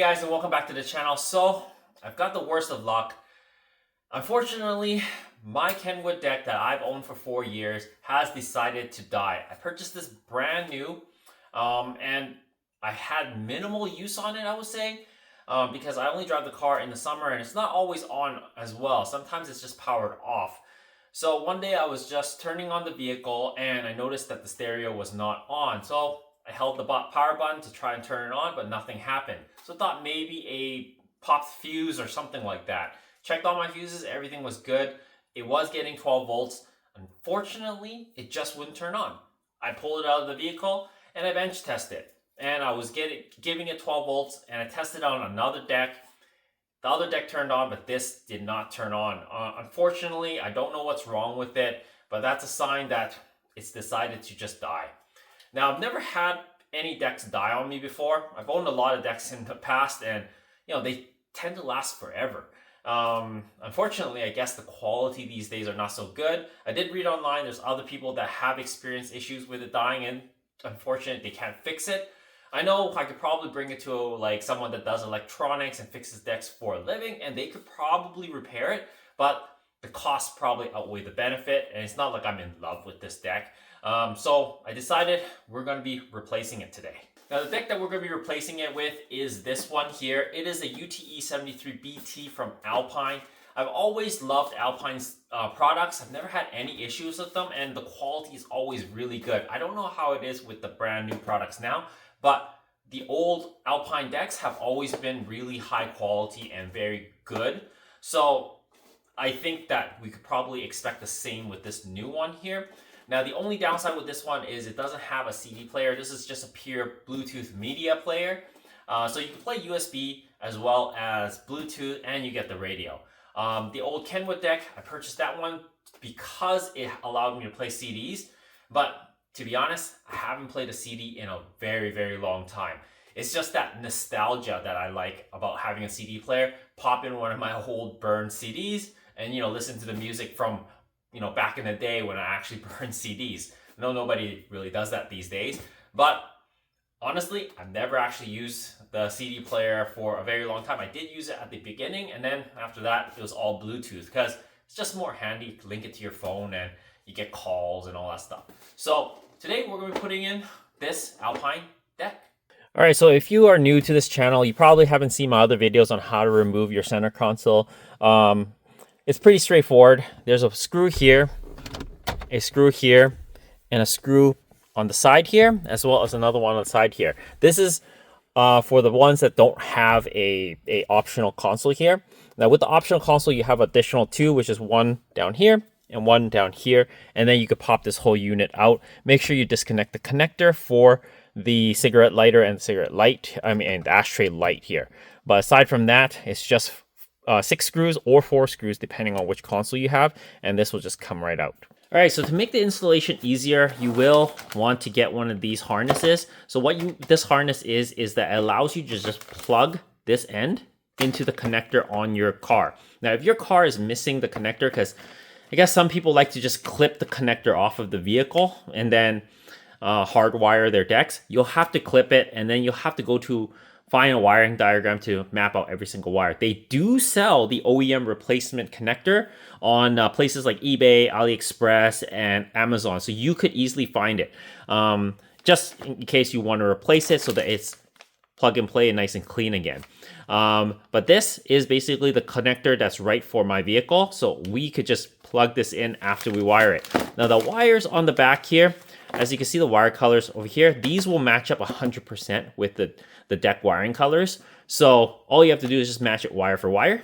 guys, and welcome back to the channel. So I've got the worst of luck. Unfortunately, my Kenwood deck that I've owned for 4 years has decided to die. I purchased this brand new and I had minimal use on it, I would say, because I only drive the car in the summer and it's not always on as well. Sometimes it's just powered off. So one day I was just turning on the vehicle and I noticed that the stereo was not on. So I held the power button to try and turn it on, but nothing happened. So I thought maybe a popped fuse or something like that. Checked all my fuses, everything was good. It was getting 12 volts. Unfortunately, it just wouldn't turn on. I pulled it out of the vehicle and I bench tested it. And I was giving it 12 volts and I tested on another deck. The other deck turned on, but this did not turn on. Unfortunately, I don't know what's wrong with it, but that's a sign that it's decided to just die. Now, I've never had any decks die on me before. I've owned a lot of decks in the past and, they tend to last forever. Unfortunately, I guess the quality these days are not so good. I did read online, there's other people that have experienced issues with it dying and unfortunately, they can't fix it. I know I could probably bring it to like someone that does electronics and fixes decks for a living and they could probably repair it, but the costs probably outweigh the benefit and it's not like I'm in love with this deck. So I decided we're going to be replacing it today. Now the deck that we're going to be replacing it with is this one here. It is a UTE-73BT from Alpine. I've always loved Alpine's products. I've never had any issues with them and the quality is always really good. I don't know how it is with the brand new products now, but the old Alpine decks have always been really high quality and very good. So I think that we could probably expect the same with this new one here. Now, the only downside with this one is it doesn't have a CD player. This is just a pure Bluetooth media player. So you can play USB as well as Bluetooth and you get the radio. The old Kenwood deck, I purchased that one because it allowed me to play CDs. But to be honest, I haven't played a CD in a very, very long time. It's just that nostalgia that I like about having a CD player. Pop in one of my old burned CDs and, listen to the music from back in the day when I actually burned CDs. I know nobody really does that these days, but honestly, I've never actually used the CD player for a very long time. I did use it at the beginning, and then after that, it was all Bluetooth because it's just more handy to link it to your phone and you get calls and all that stuff. So today we're going to be putting in this Alpine deck. All right, so if you are new to this channel, you probably haven't seen my other videos on how to remove your center console. It's pretty straightforward. There's a screw here, and a screw on the side here, as well as another one on the side here. This is for the ones that don't have a optional console here. Now with the optional console, you have additional two, which is one down here and one down here, and then you could pop this whole unit out. Make sure you disconnect the connector for the cigarette lighter and the cigarette light, and the ashtray light here. But aside from that, it's just 6 screws or 4 screws depending on which console you have, and this will just come right out. All right, so to make the installation easier, you will want to get one of these harnesses. So what this harness is that it allows you to just plug this end into the connector on your car. Now, if your car is missing the connector, because I guess some people like to just clip the connector off of the vehicle and then hardwire their decks, you'll have to clip it and then you'll have to go to find a wiring diagram to map out every single wire. They do sell the OEM replacement connector on places like eBay, AliExpress, and Amazon. So you could easily find it just in case you want to replace it so that it's plug and play and nice and clean again. But this is basically the connector that's right for my vehicle. So we could just plug this in after we wire it. Now the wires on the back here, as you can see the wire colors over here, these will match up 100% with the deck wiring colors. So all you have to do is just match it wire for wire,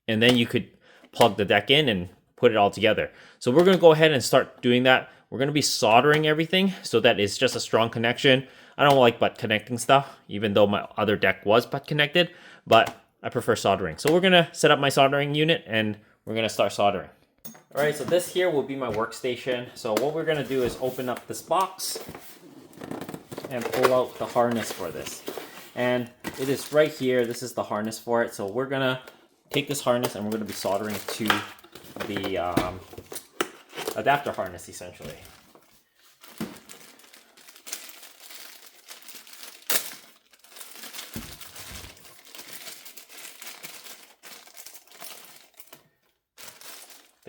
and then you could plug the deck in and put it all together. So we're going to go ahead and start doing that. We're going to be soldering everything so that it's just a strong connection. I don't like butt connecting stuff, even though my other deck was butt connected, but I prefer soldering. So we're going to set up my soldering unit and we're going to start soldering. All right, so this here will be my workstation. So what we're going to do is open up this box and pull out the harness for this. And it is right here. This is the harness for it. So we're going to take this harness and we're going to be soldering it to the adapter harness, essentially.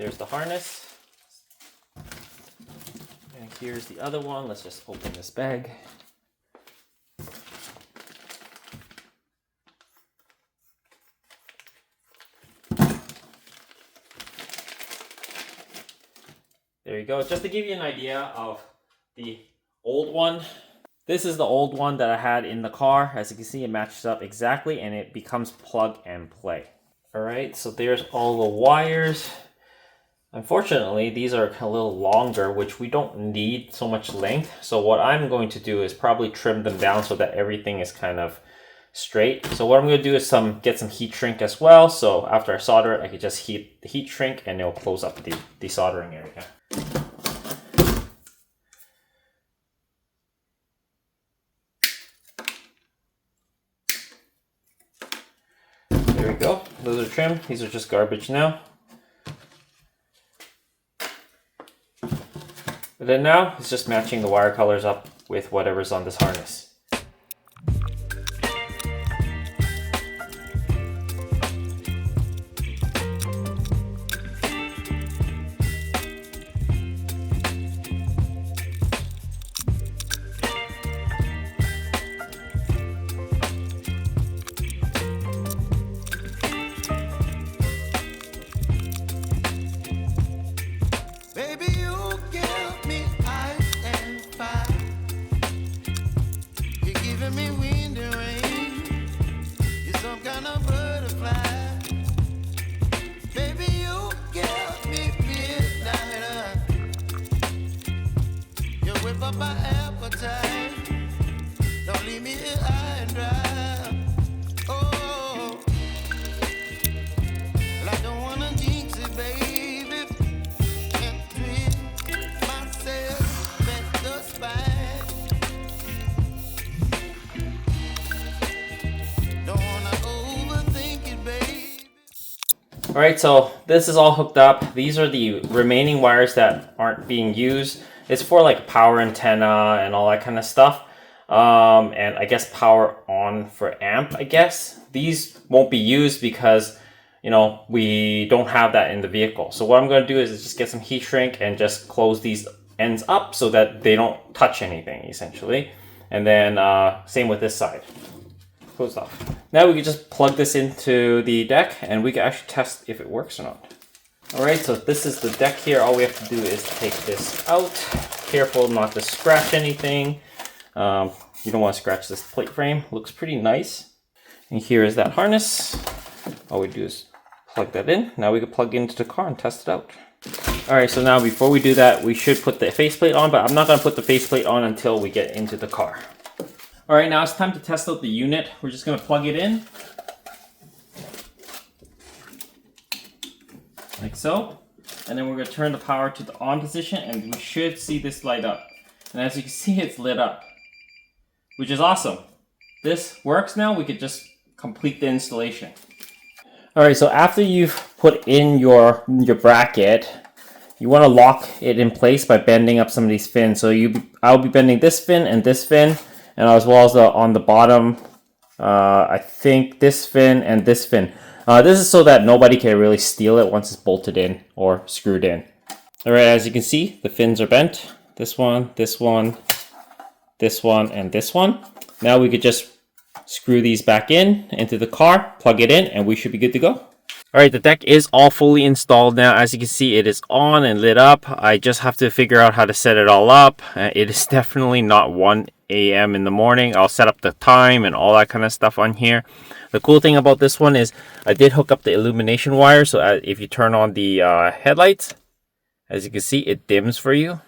There's the harness. And here's the other one. Let's just open this bag. There you go. Just to give you an idea of the old one. This is the old one that I had in the car. As you can see, it matches up exactly and it becomes plug and play. All right, so there's all the wires. Unfortunately, these are a little longer, which we don't need so much length. So what I'm going to do is probably trim them down so that everything is kind of straight. So what I'm going to do is get some heat shrink as well. So after I solder it, I can just heat the heat shrink and it'll close up the soldering area. There we go. Those are trimmed. These are just garbage now. But then now it's just matching the wire colors up with whatever's on this harness. Alright, so this is all hooked up. These are the remaining wires that aren't being used. It's for like power antenna and all that kind of stuff. And I guess power on for amp, I guess. These won't be used because, you know, we don't have that in the vehicle. So what I'm going to do is just get some heat shrink and just close these ends up so that they don't touch anything, essentially. And then same with this side. Closed off. Now we can just plug this into the deck and we can actually test if it works or not. Alright, so this is the deck here. All we have to do is take this out. Careful not to scratch anything. You don't want to scratch this plate frame. Looks pretty nice. And here is that harness. All we do is plug that in. Now we can plug into the car and test it out. Alright, so now before we do that, we should put the faceplate on, but I'm not going to put the faceplate on until we get into the car. Alright, now it's time to test out the unit. We're just going to plug it in. Like so. And then we're going to turn the power to the on position and we should see this light up. And as you can see, it's lit up, which is awesome. This works now. We could just complete the installation. Alright, so after you've put in your bracket, you want to lock it in place by bending up some of these fins. So I'll be bending this fin and this fin. And as well as on the bottom, I think this fin and this fin. This is so that nobody can really steal it once it's bolted in or screwed in. Alright, as you can see, the fins are bent. This one, this one, this one, and this one. Now we could just screw these back into the car, plug it in, and we should be good to go. Alright, the deck is all fully installed now. As you can see, it is on and lit up. I just have to figure out how to set it all up. It is definitely not 1 a.m. in the morning. I'll set up the time and all that kind of stuff on here. The cool thing about this one is I did hook up the illumination wire, so if you turn on the headlights, as you can see, it dims for you.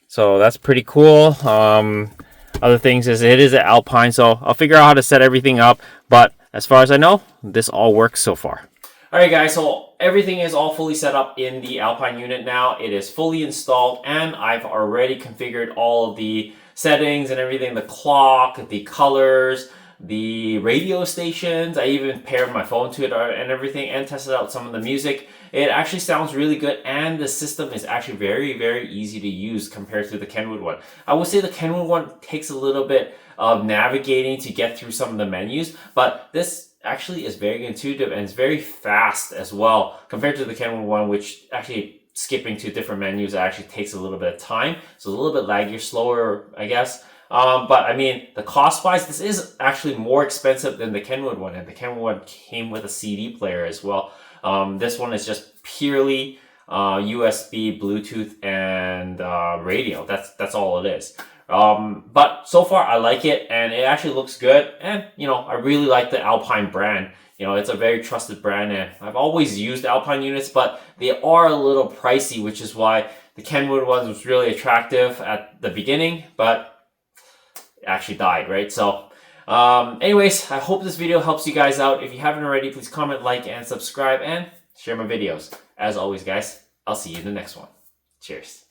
So that's pretty cool. Other things is it is an Alpine, so I'll figure out how to set everything up. But as far as I know, this all works so far. Alright guys, so everything is all fully set up in the Alpine unit now. It is fully installed and I've already configured all of the settings and everything, the clock, the colors, the radio stations. I even paired my phone to it and everything and tested out some of the music. It actually sounds really good and the system is actually very, very easy to use compared to the Kenwood one. I would say the Kenwood one takes a little bit of navigating to get through some of the menus, but this actually is very intuitive and it's very fast as well compared to the Kenwood one, which actually skipping to different menus actually takes a little bit of time. So a little bit laggier, slower, I guess. But I mean, the cost wise, this is actually more expensive than the Kenwood one, and the Kenwood one came with a CD player as well. This one is just purely USB, Bluetooth, and radio. That's all it is. But so far I like it, and it actually looks good, and I really like the Alpine brand. It's a very trusted brand, and I've always used Alpine units, but they are a little pricey, which is why the Kenwood one was really attractive at the beginning, but it actually died, right? So anyways, I hope this video helps you guys out. If you haven't already, please comment, like, and subscribe, and share my videos. As always, guys, I'll see you in the next one. Cheers.